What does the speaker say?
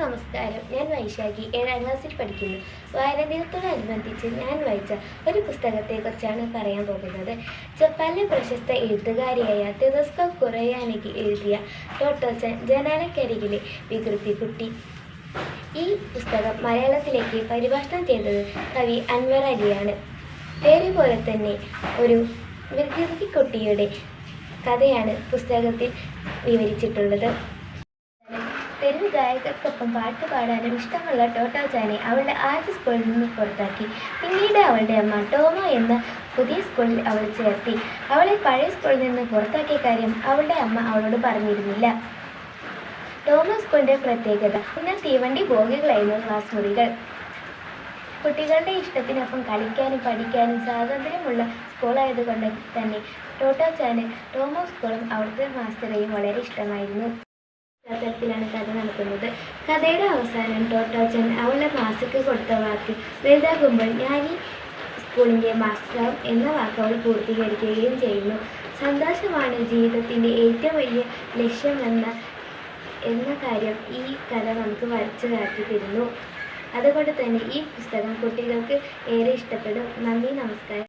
നമസ്കാരം. ഞാൻ വൈശാഖി 7ാം ക്ലാസ്സിൽ പഠിക്കുന്നു. വായനാ ദിനത്തോടനുബന്ധിച്ച് ഞാൻ വായിച്ച ഒരു പുസ്തകത്തെക്കുറിച്ചാണ് പറയാൻ പോകുന്നത്. ജപ്പാനിലെ പ്രശസ്ത എഴുത്തുകാരിയായ തെരേസ കുറയാനഗി എഴുതിയ ടോട്ടോച്ചൻ ജനാലക്കരികിലെ വികൃതിക്കുട്ടി. ഈ പുസ്തകം മലയാളത്തിലേക്ക് പരിഭാഷണം ചെയ്തത് കവി അൻവർ അലിയാണ്. പേരുപോലെ തന്നെ ഒരു വികൃതിക്കുട്ടിയുടെ കഥയാണ് പുസ്തകത്തിൽ വിവരിച്ചിട്ടുള്ളത്. തെരുവ് ഗായകർക്കൊപ്പം പാട്ട് പാടാനും ഇഷ്ടമുള്ള ടോട്ടോച്ചാനെ അവളുടെ ആദ്യ സ്കൂളിൽ നിന്ന് പുറത്താക്കി. പിന്നീട് അവളുടെ അമ്മ ടോമോ എന്ന പുതിയ സ്കൂളിൽ അവൾ ചേർത്തി. അവളെ പഴയ സ്കൂളിൽ നിന്ന് പുറത്താക്കിയ കാര്യം അവളുടെ അമ്മ അവളോട് പറഞ്ഞിരുന്നില്ല. ടോമോ സ്കൂളിൻ്റെ പ്രത്യേകത പിന്നെ തീവണ്ടി ബോഗികളായിരുന്നു ക്ലാസ് മുറികൾ. കുട്ടികളുടെ ഇഷ്ടത്തിനൊപ്പം കളിക്കാനും പഠിക്കാനും സ്വാതന്ത്ര്യമുള്ള സ്കൂളായതുകൊണ്ട് തന്നെ ടോട്ടോച്ചാന് ടോമോ സ്കൂളും അവിടുത്തെ മാസ്റ്ററെയും വളരെ ഇഷ്ടമായിരുന്നു. ത്തിലാണ് കഥ നടക്കുന്നത്. കഥയുടെ അവസാനം ടോട്ടോച്ചൻ അവളുടെ മാസ്റ്റർക്ക് കൊടുത്ത വാക്ക് വലുതാകുമ്പോൾ ഞാൻ ഈ സ്കൂളിൻ്റെ മാസ്റ്ററാവും എന്ന വാക്ക് അവൾ പൂർത്തീകരിക്കുകയും ചെയ്യുന്നു. സന്തോഷമാണ് ജീവിതത്തിൻ്റെ ഏറ്റവും വലിയ ലക്ഷ്യമെന്ന കാര്യം ഈ കഥ നമുക്ക് വരച്ചു കാട്ടി തരുന്നു. അതുകൊണ്ട് തന്നെ ഈ പുസ്തകം കുട്ടികൾക്ക് ഏറെ ഇഷ്ടപ്പെടും. നന്ദി, നമസ്കാരം.